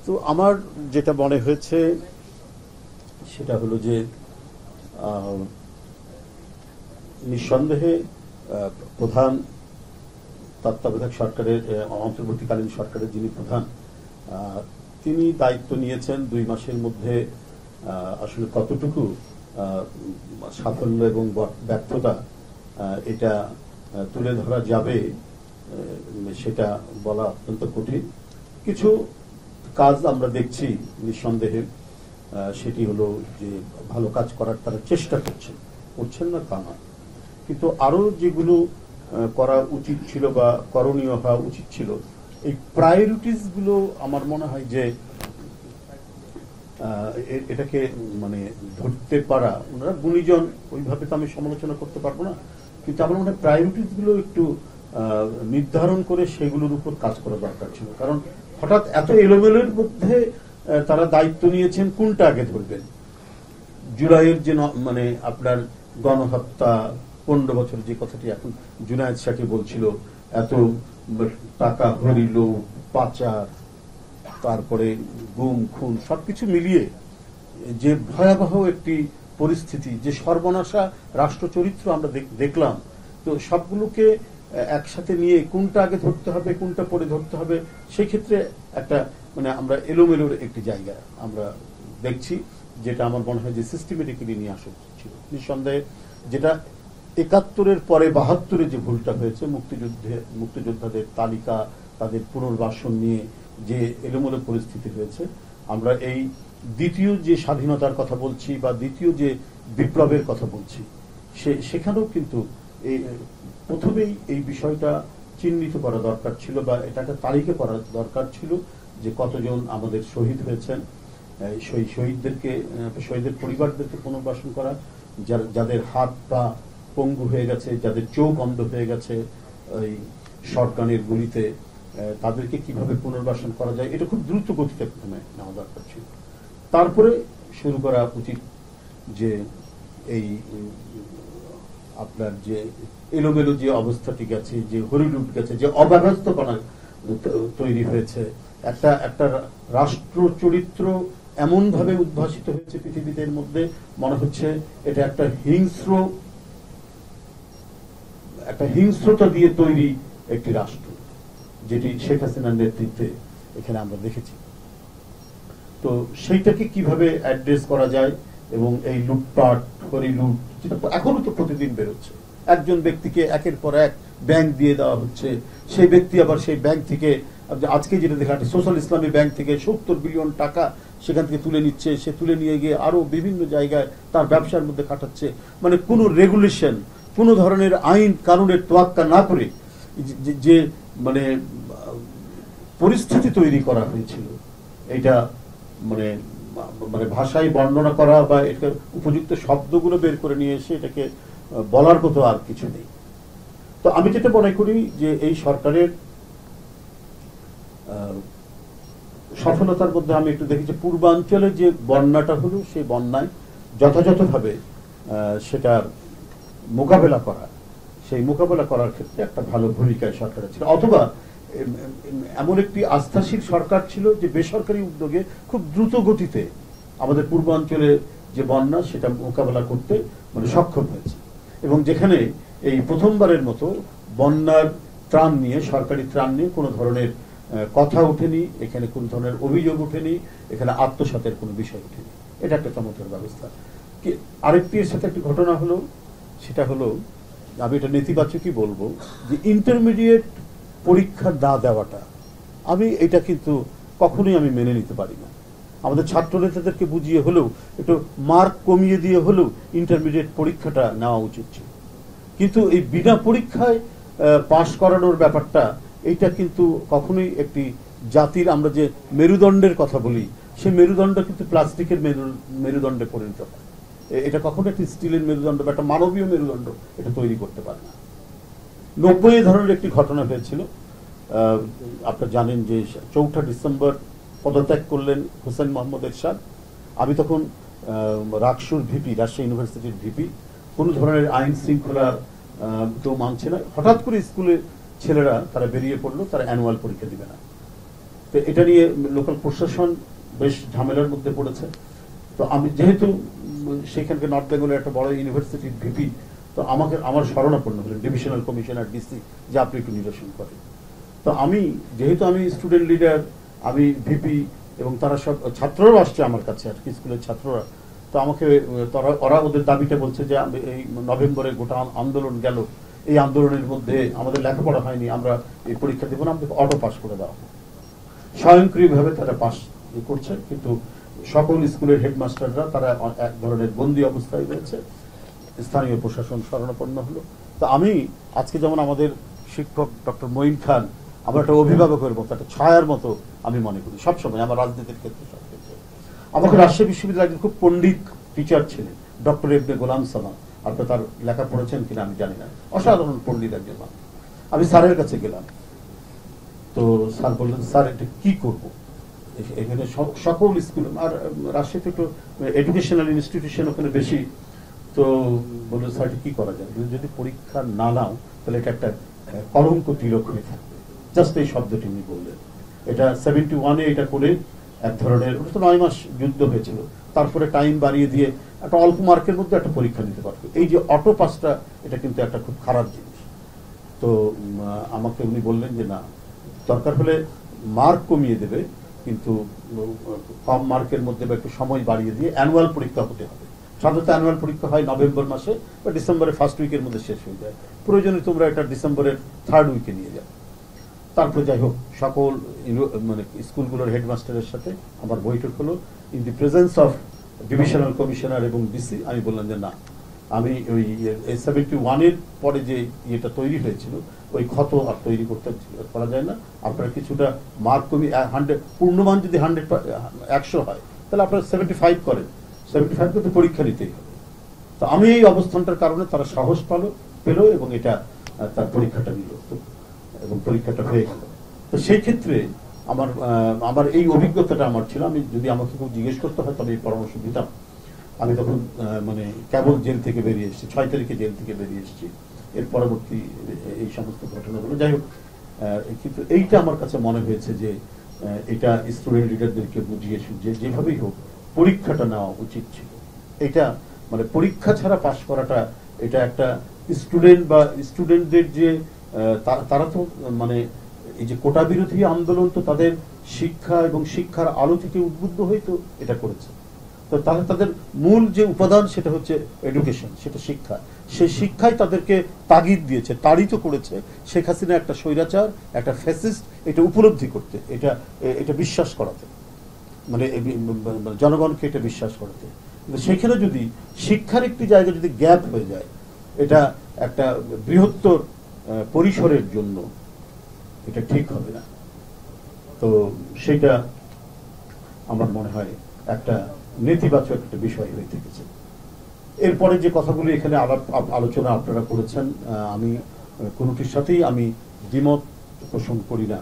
তো আমার যেটা মনে হয়েছে সেটা হলো যে নিঃসন্দেহে প্রধান তত্ত্বাবধায়ক সরকারের অন্তর্বর্তীকালীন সরকারের যিনি প্রধান তিনি দায়িত্ব নিয়েছেন 2 মাসের মধ্যে আসলে কতটুকু সাফল্য এবং ব্যর্থতা এটা তুলে ধরা যাবে সেটা বলা অত্যন্ত কঠিন। কিছু কাজ আমরা দেখছি নিঃসন্দেহে, সেটি হলো যে ভালো কাজ করার তারা চেষ্টা করছেন না তা না, কিন্তু আরো যেগুলো করা উচিত ছিল বা করণীয় হওয়া উচিত ছিল, এই প্রায়োরিটিস গুলো আমার মনে হয় যে এটাকে মানে ধরতে পারা, ওনারা গুণীজন ওইভাবে তো আমি সমালোচনা করতে পারবো না, কিন্তু আমার মনে হয় প্রায়োরিটিস গুলো একটু নির্ধারণ করে সেগুলোর উপর কাজ করা দরকার ছিল। কারণ হঠাৎ এত এলোমেলোর মধ্যে তারা দায়িত্ব নিয়েছেন, কোনটা আগে ধরবেন? জুলাইয়ের যে মানে আপনার গণহত্যা 15 বছর, যে কথাটি এখন জুনায়েদ সাকি বলছিল, এত টাকা হরিল, পাচার, তারপরে গুম খুন সবকিছু মিলিয়ে যে ভয়াবহ একটি পরিস্থিতি, যে সর্বনাশা রাষ্ট্র চরিত্র আমরা দেখলাম, তো সবগুলোকে একসাথে নিয়ে কোনটা আগে ধরতে হবে, কোনটা পরে ধরতে হবে, সেই ক্ষেত্রে একটা মানে আমরা এলোমেলোর একটি জায়গা আমরা দেখছি, যেটা আমার মনে হয় যে সিস্টেমেটিক্যালি নিয়ে আসা ছিল। নিঃসন্দেহে যেটা 71-এর পরে 72-এ যে ভুলটা হয়েছে, মুক্তিযোদ্ধাদের তালিকা, তাদের পুনর্বাসন নিয়ে যে এলোমেলো পরিস্থিতি হয়েছে, আমরা এই দ্বিতীয় যে স্বাধীনতার কথা বলছি বা দ্বিতীয় যে বিপ্লবের কথা বলছি, সেখানেও কিন্তু প্রথমেই এই বিষয়টা চিহ্নিত করা দরকার ছিল বা এটাকে তালিকা করা দরকার ছিল যে কতজন আমাদের শহীদ হয়েছেন, সেই শহীদের পরিবারদেরকে পুনর্বাসন করা, যাদের হাত পা পঙ্গু হয়ে গেছে, যাদের চোখ অন্ধ হয়ে গেছে ওই শটগানের গুলিতে, তাদেরকে কিভাবে পুনর্বাসন করা যায়, এটা খুব দ্রুত গতিতে প্রথমে নেওয়া দরকার ছিল। তারপরে শুরু করা উচিত যে এই আপনার যে এলোমেলো যে অবস্থাটি গেছে, যে হরিলুট গেছে, যে অব্যবস্থাপনা তৈরি হয়েছে, একটা রাষ্ট্র চরিত্র এমন ভাবে উদ্ভাসিত হয়েছে পৃথিবীদের মধ্যে, মনে হচ্ছে এটা একটা হিংস্রতা দিয়ে তৈরি একটি রাষ্ট্র, যেটি শেখ হাসিনার নেতৃত্বে এখানে আমরা দেখেছি। তো সেইটাকে কিভাবে অ্যাড্রেস করা যায়, এবং এই লুটপাট হরিলুট যেটা এখনো তো প্রতিদিন বেরোচ্ছে, একজন ব্যক্তিকে একের পর এক ব্যাংক দিয়ে দেওয়া হচ্ছে, সেই ব্যক্তি আবার সেই ব্যাংক থেকে, আজকে যেটা দেখা সোশ্যাল ইসলামী ব্যাংক থেকে 70 বিলিয়ন টাকা সেখান থেকে তুলে নিচ্ছে, সে তুলে নিয়ে গিয়ে আরো বিভিন্ন জায়গায় তার ব্যবসার মধ্যে খাটাচ্ছে। মানে কোনো রেগুলেশন, কোনো ধরনের আইন কানুনের তোয়াক্কা না করে যে মানে পরিস্থিতি তৈরি করা হয়েছিল, এটা মানে মানে ভাষায় বর্ণনা করা বা এটা উপযুক্ত শব্দগুলো বের করে নিয়ে এসে এটাকে বলার মতো আর কিছু নেই। তো আমি যেটা মনে করি যে এই সরকারের সফলতার মধ্যে আমি একটু দেখি যে পূর্বাঞ্চলে যে বন্যাটা হলো, সেই বন্যায় যথাযথভাবে সেটার মোকাবেলা করা, সেই মোকাবেলা করার ক্ষেত্রে একটা ভালো ভূমিকায় সরকারের ছিল, অথবা এমন একটি আস্থাশীল সরকার ছিল যে বেসরকারি উদ্যোগে খুব দ্রুত গতিতে আমাদের পূর্বাঞ্চলে যে বন্যা সেটা মোকাবেলা করতে মানে সক্ষম হয়েছে। এবং যেখানে এই প্রথমবারের মতো বন্যার ত্রাণ নিয়ে, সরকারি ত্রাণ নিয়ে কোনো ধরনের কথা ওঠেনি, এখানে কোন ধরনের অভিযোগ ওঠেনি, এখানে আত্মসাতের কোনো বিষয় ওঠেনি, এটা একটা চমৎকার ব্যবস্থা। আরেকটি এর সাথে একটি ঘটনা হলো, সেটা হলো আমি এটা নেতিবাচকই বলবো, যে ইন্টারমিডিয়েট পরীক্ষা না দেওয়াটা, আমি এটা কিন্তু কখনোই আমি মেনে নিতে পারি না। আমাদের ছাত্র নেতাদেরকে বুঝিয়ে হলেও, একটু মার্ক কমিয়ে দিয়ে হলেও ইন্টারমিডিয়েট পরীক্ষাটা নেওয়া উচিত ছিল, কিন্তু এই বিনা পরীক্ষায় পাশ করানোর ব্যাপারটা, এইটা কিন্তু কখনোই একটি জাতির, আমরা যে মেরুদণ্ডের কথা বলি, সেই মেরুদণ্ড কিন্তু প্লাস্টিকের মেরুদণ্ডে পরিণত হয়। এটা কখনো একটি স্টিলের মেরুদণ্ড বা একটা মানবীয় মেরুদণ্ড এটা তৈরি করতে পারে না। 90 ধরনের একটি ঘটনা হয়েছিল, আপনারা জানেন যে 4 ডিসেম্বর পদত্যাগ করলেন হোসেন মোহাম্মদ এরশাদ। আমি তখন রাকসুর ভিপি, রাজশাহী ইউনিভার্সিটির ভিপি, কোন ধরনের আইন শৃঙ্খলা কেউ মানছে না, হঠাৎ করে স্কুলের ছেলেরা তারা বেরিয়ে পড়লো, তারা অ্যানুয়াল পরীক্ষা দিবে না। তো এটা নিয়ে লোকাল প্রশাসন বেশ ঝামেলার মধ্যে পড়েছে। তো আমি যেহেতু সেখানকে নর্থ বেঙ্গলের একটা বড় ইউনিভার্সিটির ভিপি, তো আমার শরণাপন্ন হলেন ডিভিশনাল কমিশনার ডিসি যে আপনি একটু নিরসন করেন। তো যেহেতু আমি স্টুডেন্ট লিডার, আমি ভিপি, এবং তারা সব ছাত্ররাও আসছে আমার কাছে আর কি, স্কুলের ছাত্ররা। তো আমাকে ওরা ওদের দাবিটা বলছে যে এই নভেম্বরে গোটা আন্দোলন গেল, এই আন্দোলনের মধ্যে আমাদের লেখাপড়া হয়নি, আমরা এই পরীক্ষা দেবো না, আমাদের অটো পাস করে দেওয়া। স্বয়ংক্রিয়ভাবে তারা পাস করছে, কিন্তু সকল স্কুলের হেডমাস্টাররা তারা এক ধরনের বন্দী অবস্থায় রয়েছে। স্থানীয় প্রশাসন শরণাপন্ন হলো। তো আমি আজকে যেমন আমাদের শিক্ষক ডক্টর মঈন খান আমার একটা অভিভাবকের মতো, একটা ছায়ার মতো আমি মনে করি সবসময়, আমার রাজনীতির ক্ষেত্রে সব ক্ষেত্রে। আমাকে রাজশাহী বিশ্ববিদ্যালয়ের একজন খুব পণ্ডিত টিচার ছিলেন ডক্টর ইবনে গোলাম সালাম, আপনি তার লেখা পড়েছেন কিনা আমি জানি না, অসাধারণ পণ্ডিত একজন মানুষ। আমি স্যারের কাছে গেলাম, তো স্যার বললেন স্যার এটা কি করব, এখানে সকল স্কুল আর রাজশাহীতে একটু এডুকেশনাল ইনস্টিটিউশন ওখানে বেশি। তো বললেন স্যার কি করা যায়, যদি পরীক্ষা না নাও তাহলে এটা একটা কলঙ্ক তিলক হয়ে থাকবে। জাস্ট এই শব্দটি উনি বললেন। এটা 71-এ এটা করে এক ধরনের, ওটা তো 9 মাস যুদ্ধ হয়েছিল, তারপরে টাইম বাড়িয়ে দিয়ে একটা অল্প মার্কের মধ্যে একটা পরীক্ষা নিতে পারবে। এই যে অটো পাসটা, এটা কিন্তু একটা খুব খারাপ জিনিস। তো আমাকে উনি বললেন যে না, দরকার হলে মার্ক কমিয়ে দেবে, কিন্তু কম মার্কের মধ্যে বা একটু সময় বাড়িয়ে দিয়ে অ্যানুয়াল পরীক্ষা হতে হবে। সাধারণত অ্যানুয়াল পরীক্ষা হয় নভেম্বর মাসে বা ডিসেম্বরের ফার্স্ট উইকের মধ্যে শেষ হয়ে যায়। প্রয়োজনে তোমরা এটা ডিসেম্বরের থার্ড উইকে নিয়ে যাও। তারপরে যাই হোক, সকল মানে স্কুলগুলোর হেডমাস্টারের সাথে আমার বৈঠক হলো in the presence of divisional commissioner এবং ডিসি। আমি বললাম যে না, আমি ওই 71-এর পরে যে ইয়েটা তৈরি হয়েছিল ওই ক্ষত আর তৈরি করা যায় না। আপনারা কিছুটা মার্ক কমিয়ে 100 পূর্ণমান যদি 100 হয়, তাহলে আপনারা 75 করেন, 75 কিন্তু পরীক্ষা নিতেই হবে। তো আমি এই অবস্থানটার কারণে তারা সাহস পেল এবং এটা তার পরীক্ষাটা নিল এবং পরীক্ষাটা হয়ে গেল। তো সেই ক্ষেত্রে আমার এই অভিজ্ঞতাটা আমার ছিল। আমি যদি আমাকে কেউ জিজ্ঞেস করতে হয় তবে এই পরামর্শ দিতাম। আমি তখন মানে কেবল জেল থেকে বেরিয়ে এসেছি, 6 তারিখে জেল থেকে বেরিয়ে এসেছি, এর পরবর্তী এই সমস্ত ঘটনাগুলো। যাই হোক, কিন্তু এইটা আমার কাছে মনে হয়েছে যে এটা স্টুডেন্ট লিডারদেরকে বুঝিয়ে সুঝিয়ে যেভাবেই হোক পরীক্ষাটা নেওয়া উচিত ছিল। এটা মানে পরীক্ষা ছাড়া পাশ করাটা, এটা একটা স্টুডেন্ট বা স্টুডেন্টদের যে তারা তো মানে এই যে কোটা বিরোধী আন্দোলন, তো তাদের শিক্ষা এবং শিক্ষার আলো থেকে উদ্বুদ্ধ হয়ে তো এটা করেছে। তো তাহলে তাদের মূল যে উপাদান সেটা হচ্ছে এডুকেশন, সেটা শিক্ষা। সেই শিক্ষাই তাদেরকে তাগিদ দিয়েছে, তাড়িত করেছে শেখ হাসিনা একটা স্বৈরাচার, একটা ফ্যাসিস্ট, এটা উপলব্ধি করতে, এটা বিশ্বাস করাতে, মানে জনগণকে এটা বিশ্বাস করাতে। কিন্তু সেখানে যদি শিক্ষার একটি জায়গা যদি গ্যাপ হয়ে যায়, এটা একটা বৃহত্তর পরিসরের জন্য এটা ঠিক হবে না। তো সেটা আমার মনে হয় একটা নেতিবাচক একটা বিষয় হয়ে থেকেছে। এরপরে যে কথাগুলি এখানে আলোচনা আপনারা করেছেন, আমি কোনোটির সাথেই আমি দ্বিমত পোষণ করি না।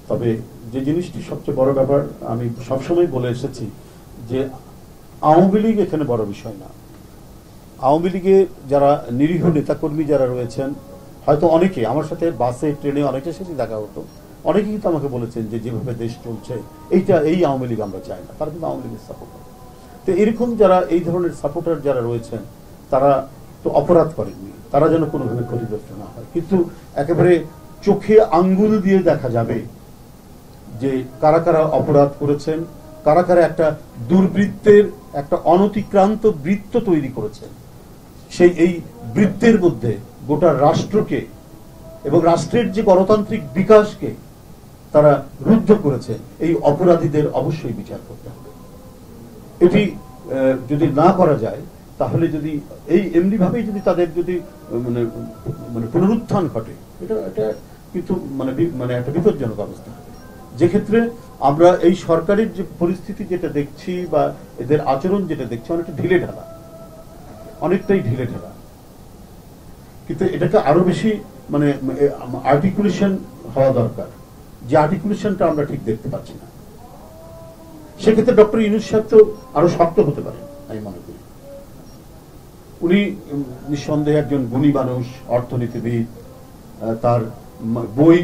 তবে যে জিনিসটি সবচেয়ে বড় ব্যাপার, আমি সবসময় বলে এসেছি যে আওয়ামী লীগ এখানে বড় বিষয় না। আওয়ামী লীগে যারা নিরীহ নেতাকর্মী যারা রয়েছেন, হয়তো অনেকে আমার সাথে বাসে ট্রেনে অনেকের সাথে দেখা হতো, অনেকেই কিন্তু আমাকে বলেছেন যে যেভাবে দেশ চলছে এই আওয়ামী লীগ আমরা চাই না, তারা কিন্তু আওয়ামী লীগের সাপোর্টার। তো এরকম যারা এই ধরনের সাপোর্টার যারা রয়েছেন, তারা তো অপরাধ করেননি, তারা যেন কোনোভাবে ক্ষতিগ্রস্ত না হয়। কিন্তু একেবারে চোখে আঙ্গুল দিয়ে দেখা যাবে যে কারা কারা অপরাধ করেছেন, কারা কারা একটা দুর্বৃত্তের একটা অনতিক্রান্ত বৃত্ত তৈরি করেছেন। এই বৃত্তের মধ্যে গোটা রাষ্ট্রকে এবং রাষ্ট্রের যে গণতান্ত্রিক বিকাশকে তারা রুদ্ধ করেছে। এই অপরাধীদের অবশ্যই বিচার করতে হবে। এটি যদি না করা যায়, তাহলে যদি এমনি ভাবেই যদি তাদের যদি মানে পুনরুত্থান ঘটে, এটা কিন্তু মানে একটা বিপজ্জনক অবস্থা হবে। যে ক্ষেত্রে আমরা এই সরকারের যে পরিস্থিতি যেটা দেখছি বা এদের আচরণ যেটা দেখছি, অনেকটাই ঢিলে ঢালা। কিন্তু এটাকে আরো বেশি মানে আর্টিকুলেশন হওয়া দরকার, যে আর্টিকুলেশনটা আমরা ঠিক দেখতে পাচ্ছি না। সেক্ষেত্রে ডক্টর ইউনূস সাহেব তো আরো শক্ত হতে পারেন আমি মনে করি। উনি নিঃসন্দেহে একজন গুণী মানুষ, অর্থনীতিবিদ, তার বই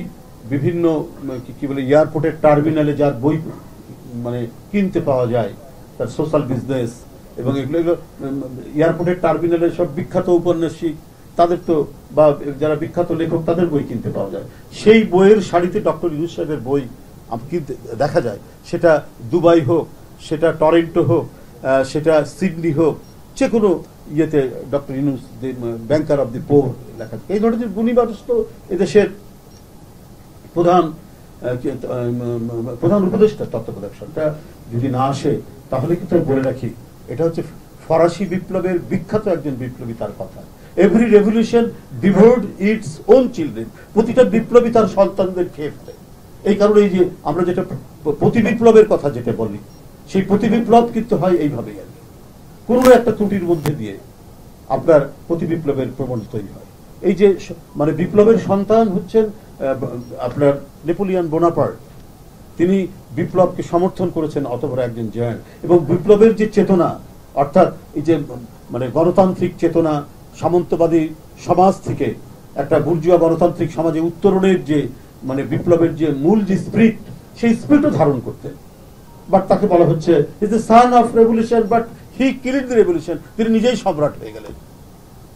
বিভিন্ন কি বলে এয়ারপোর্টের টার্মিনালে যার বই মানে কিনতে পাওয়া যায়, তার সোশ্যাল বিজনেস এবং এগুলো এয়ারপোর্টের টার্মিনালে সব বিখ্যাত উপন্যাসিক তাদের তো, বা যারা বিখ্যাত লেখক তাদের বই কিনতে পাওয়া যায়। সেই বইয়ের সারিতে ডক্টর ইউনূস সাহেবের বই কিনতে দেখা যায়, সেটা দুবাই হোক, সেটা টরেন্টো হোক, সেটা সিডনি হোক, যে কোনো ইয়েতে doctor Yunus banker of the poor লেখা। এই ধরনের গুণী মানুষ তো এদেশের প্রধান উপদেষ্টা তত্ত্ব প্রদর্শনটা যদি না আসে, তাহলে কিন্তু বলে রাখি এটা হচ্ছে ফরাসি বিপ্লবের বিখ্যাত একজন বিপ্লবী তার কথা, every revolution devoured its own children, প্রতিটা বিপ্লবী তার সন্তানদের খেয়ে ফেলে। এই কারণে এই যে আমরা যেটা প্রতি বিপ্লবের কথা যেটা বলি, সেই প্রতি বিপ্লব কিন্তু হয় এইভাবেই আর কি, কোনো একটা ত্রুটির মধ্যে দিয়ে আপনার প্রতি বিপ্লবের প্রবণ তৈরি হয়। এই যে মানে বিপ্লবের সন্তান হচ্ছেন আপনার নেপোলিয়ন বোনাপার্ট, তিনি বিপ্লবকে সমর্থন করেছেন অত বড় একজন জায়ান্ট, এবং বিপ্লবের যে চেতনা, অর্থাৎ এই যে মানে গণতান্ত্রিক চেতনা, সামন্তবাদী সমাজ থেকে একটা বুর্জুয়া গণতান্ত্রিক সমাজে উত্তরণের যে মানে বিপ্লবের যে মূল যে স্পিরিট, সেই স্পিরিটও ধারণ করতেন। বাট তাকে বলা হচ্ছে is the son of revolution, but he killed the revolution, তিনি নিজেই সম্রাট হয়ে গেলেন।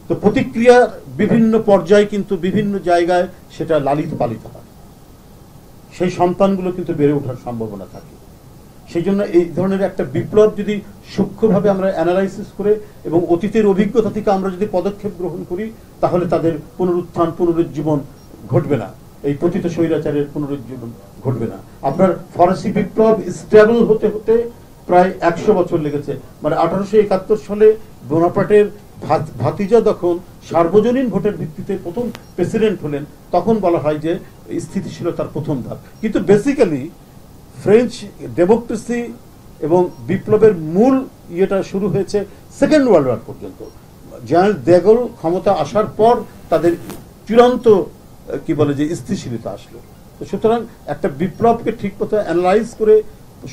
তো প্রতিক্রিয়ার বিভিন্ন পর্যায়ে কিন্তু বিভিন্ন জায়গায় সেটা লালিত পালিত হয়, সেই সন্তানগুলো কিন্তু বেড়ে ওঠার সম্ভাবনা থাকে। সেই জন্য এই ধরনের একটা বিপ্লব যদি সূক্ষ্মভাবে আমরা অ্যানালাইসিস করে এবং অতীতের অভিজ্ঞতা থেকে আমরা যদি পদক্ষেপ গ্রহণ করি, তাহলে তাদের পুনরুত্থান পুনরুজ্জীবন ঘটবে না, এই পতিত স্বৈরাচারের পুনরুজ্জীবন ঘটবে না। আপনার ফরাসি বিপ্লব স্টেবল হতে হতে প্রায় 100 বছর লেগেছে। মানে 1871 সালে বোনাপার্টের ভাতিজা যখন সার্বজনীন ভোটের ভিত্তিতে প্রথম প্রেসিডেন্ট হলেন, তখন বলা হয় যে স্থিতিশীলতার প্রথম ধাপ। কিন্তু বেসিক্যালি ফ্রেঞ্চ ডেমোক্রেসি এবং বিপ্লবের মূল ইয়েটা শুরু হয়েছে সেকেন্ড ওয়ার্ল্ড ওয়ার পর্যন্ত। জেনারেল দেগল ক্ষমতা আসার পর তাদের চূড়ান্ত কি বলে যে স্থিতিশীলতা আসলো। তো সুতরাং একটা বিপ্লবকে ঠিক মতো অ্যানালাইজ করে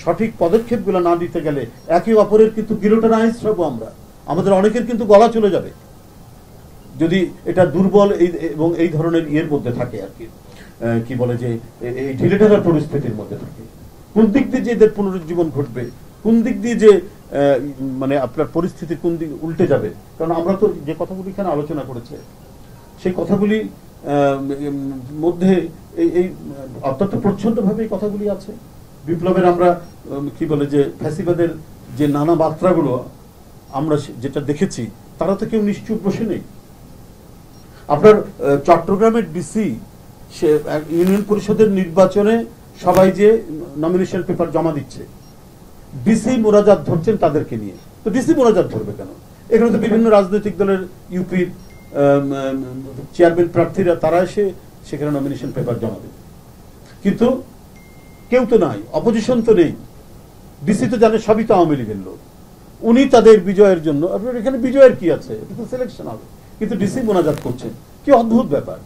সঠিক পদক্ষেপগুলো না দিতে গেলে একে অপরের কিন্তু গিলোটানাইজ হব আমরা, আমাদের অনেকের কিন্তু গলা চলে যাবে যদি এটা দুর্বল এবং এই ধরনের ইয়ের মধ্যে থাকে আর কি, কি বলে যে এই ঢিলেঢালা পরিস্থিতির মধ্যে থাকে। কোন দিক দিয়ে যে এদের পুনরুজ্জীবন ঘটবে, কোন দিক দিয়ে যে মানে আপনার পরিস্থিতি কোন দিকে উল্টে যাবে। কারণ আমরা তো যে কথাগুলি এখানে আলোচনা করেছে, সেই কথাগুলি মধ্যে এই অত্যন্ত প্রচ্ছন্নভাবে এই কথাগুলি আছে। বিপ্লবের আমরা কি বলে যে ফ্যাসিবাদের যে নানা মাত্রাগুলো আমরা যেটা দেখেছি, তারা তো কেউ নিশ্চুপ বসে নেই। আপনার চট্টগ্রামের ডিসি সে ইউনিয়ন পরিষদের নির্বাচনে সবাই যে নমিনেশন পেপার জমা দিচ্ছে, ডিসি মোনাজাত ধরছেন তাদেরকে নিয়ে। তো ডিসি মোনাজাত ধরবে কেন? এখানে তো বিভিন্ন রাজনৈতিক দলের ইউপির চেয়ারম্যান প্রার্থীরা তারা এসে সেখানে নমিনেশন পেপার জমা দেবে, কিন্তু কেউ তো নাই, অপোজিশন তো নেই। ডিসি তো জানে সবই তো আওয়ামী লীগের লোক, উনি তাদের বিজয়ের জন্য, আপনার এখানে বিজয়ের কি আছে, এটা তো সিলেকশন হবে, কিন্তু ডিসি মোনাজাত করছেন। কি অদ্ভুত ব্যাপার।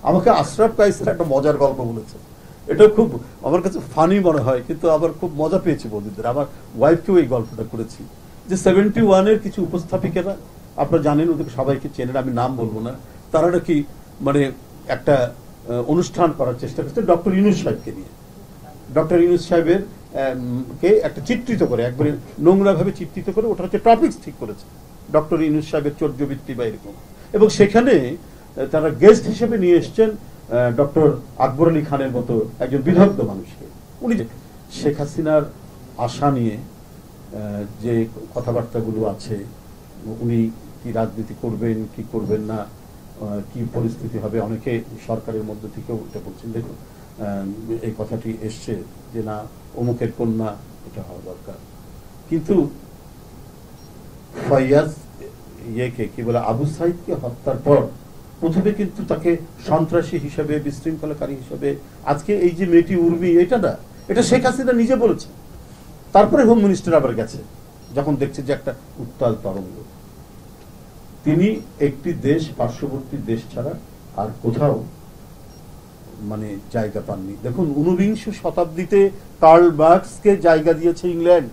আমাকে আশরাফ কাইসার একটা মজার গল্প বলেছে, এটা খুব আমার কাছে ফানি মনে হয়, কিন্তু আবার খুব মজা পেয়েছি বন্ধুদের। আমার ওয়াইফকেও এই গল্পটা করেছি যে 71-এর কিছু উপস্থাপিকেরা, আপনারা জানেন ওদের সবাইকে চেনেন, আমি নাম বলবো না, তারা নাকি মানে একটা অনুষ্ঠান করার চেষ্টা করছে ডক্টর ইউনূস সাহেবকে নিয়ে। ডক্টর ইউনূস সাহেবের কে একটা চিত্রিত করে, একবারে নোংরা ভাবে চিত্রিত করে, ওটা হচ্ছে টপিকস ঠিক করেছে ডক্টর ইউনূস সাহেবের চর্যবৃত্তি বা এরকম। এবং সেখানে তারা গেস্ট হিসেবে নিয়ে এসছেন ডক্টর আকবর আলী খানের মতো একজন বিদগ্ধ মানুষকে। উনি শেখ হাসিনার আশা নিয়ে যে কথাবার্তাগুলো আছে, উনি কি রাজনীতি করবেন কি করবেন না, কি পরিস্থিতি হবে, অনেকে সরকারের মধ্য থেকেও এটা বলছেন। দেখুন এই কথাটি এসছে যে না অমুকের কন্যা এটা হওয়া দরকার, কিন্তু ফয়াজ ইয়েকে কি বলে আবু সাইদকে হত্যার পর প্রথমে কিন্তু তাকে সন্ত্রাসী হিসেবে, বিশৃঙ্খলাকারী হিসেবে, আজকে এই যে মেয়েটি উর্মি, এটা না, এটা শেখ হাসিনা নিজে বলেছে। তারপরে হোম মিনিস্টার আবার গেছে যখন দেখছে যে একটা উত্তাল তরঙ্গ। তিনি একটি দেশ, পার্শ্ববর্তী দেশ ছাড়া আর কোথাও মানে জায়গা পাননি। দেখুন 19 শতাব্দীতে কার্ল মার্কসকে জায়গা দিয়েছে ইংল্যান্ড,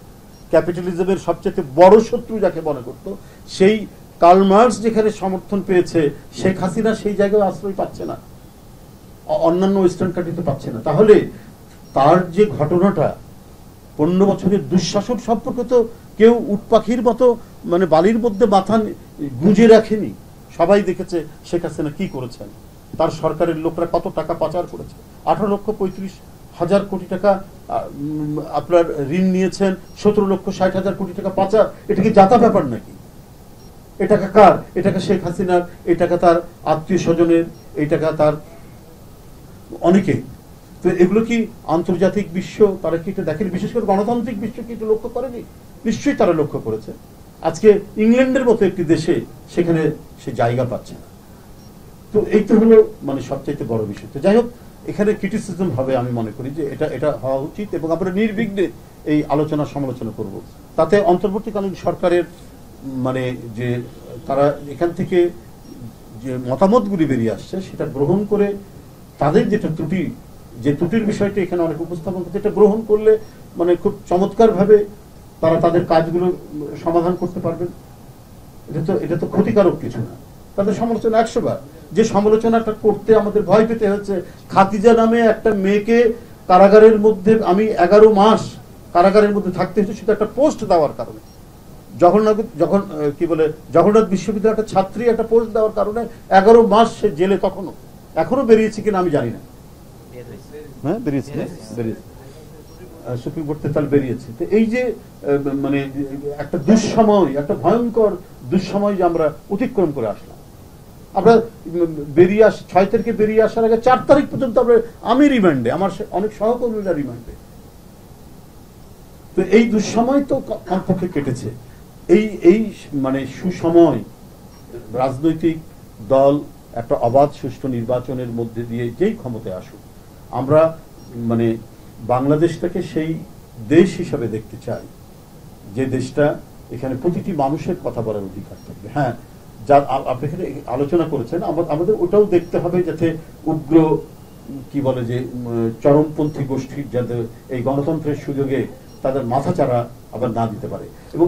ক্যাপিটালিজমের সবচেয়ে বড় শত্রু যাকে মনে করত, সেই কার্ল মার্কস যেখানে সমর্থন পেয়েছে, শেখ হাসিনা সেই জায়গায় আশ্রয় পাচ্ছে না। অন্যান্য ওয়েস্টার্ন কান্ট্রিতে পাচ্ছে না। তাহলে তার যে ঘটনাটা 15 বছরের দুঃশাসন সম্পর্কে তো কেউ উট পাখির মতো মানে বালির মধ্যে মাথা গুঁজে রাখেনি। সবাই দেখেছে শেখ হাসিনা কি করেছেন, তার সরকারের লোকরা কত টাকা পাচার করেছে। 18,35,000 কোটি টাকা আপনার ঋণ নিয়েছেন, 17,60,000 কোটি টাকা পাচার। এটা কি জাতা ব্যাপার নাকি? এ টাকা কার? এ টাকা শেখ হাসিনার, এই টাকা তার আত্মীয় স্বজনের, এই টাকা তার অনেকে। তো এগুলো কি আন্তর্জাতিক বিশ্ব তারা কি এটা দেখেন? বিশেষ করে গণতান্ত্রিক বিশ্ব কি এটা লক্ষ্য করেনি? নিশ্চয়ই তারা লক্ষ্য করেছে। আজকে ইংল্যান্ডের মতো একটি দেশে সেখানে সে জায়গা পাচ্ছে না। তো এই তো হলো মানে সবচাইতে বড় বিষয়। তো যাই হোক, এখানে ক্রিটিসিজম হবে, আমি মনে করি যে এটা হওয়া উচিত এবং আমরা নির্বিঘ্নে এই আলোচনা সমালোচনা করব। তাতে অন্তর্বর্তীকালীন সরকারের মানে যে তারা এখান থেকে যে মতামতগুলি বেরিয়ে আসছে সেটা গ্রহণ করে তাদের যেটা ত্রুটি, যে ত্রুটির বিষয়টি এখানে অনেক উপস্থাপন করতে, এটা গ্রহণ করলে মানে খুব চমৎকারভাবে তারা তাদের কাজগুলো সমাধান করতে পারবেন। এটা তো ক্ষতিকারক কিছু না। তাদের সমালোচনা 100 বার। যে সমালোচনাটা করতে আমাদের ভয় পেতে হচ্ছে, খাদিজা নামে একটা মেয়েকে কারাগারের মধ্যে আমি 11 মাস কারাগারের মধ্যে থাকতে হচ্ছে শুধু একটা পোস্ট দেওয়ার কারণে। জগন্নাথ বিশ্ববিদ্যালয়ের একটা ছাত্রী একটা পোস্ট দেওয়ার কারণে 11 মাস সে জেলে। এখনো বেরিয়েছে কিনা আমি জানি না। হ্যাঁ, বেরিয়েছে। সুপ্রিম কোর্টে তাহলে বেরিয়েছে। তো এই যে মানে একটা দুঃসময়, একটা ভয়ঙ্কর দুঃসময় যে আমরা অতিক্রম করে আসলাম। আমরা বেরিয়ে 6 তারিখে বেরিয়ে আসার আগে 4 তারিখ পর্যন্ত আমি রিমান্ডে, আমার অনেক সহকর্মীরা রিমান্ডে। তো এই দুঃসময় তো কমপক্ষে কেটেছে। এই মানে সুসময় রাজনৈতিক দল একটা অবাধ সুষ্ঠু নির্বাচনের মধ্যে দিয়ে যেই ক্ষমতায় আসুক, আমরা মানে বাংলাদেশটাকে সেই দেশ হিসাবে দেখতে চাই যে দেশটা এখানে প্রতিটি মানুষের কথা বলার অধিকার থাকবে। হ্যাঁ, যার আপনি এখানে আলোচনা করেছেন, আমাদের ওটাও দেখতে হবে যাতে উগ্র কি বলে যে চরমপন্থী গোষ্ঠীর যাতে এই গণতন্ত্রের সুযোগে তাদের মাথাচাড়া আবার না দিতে পারে। এবং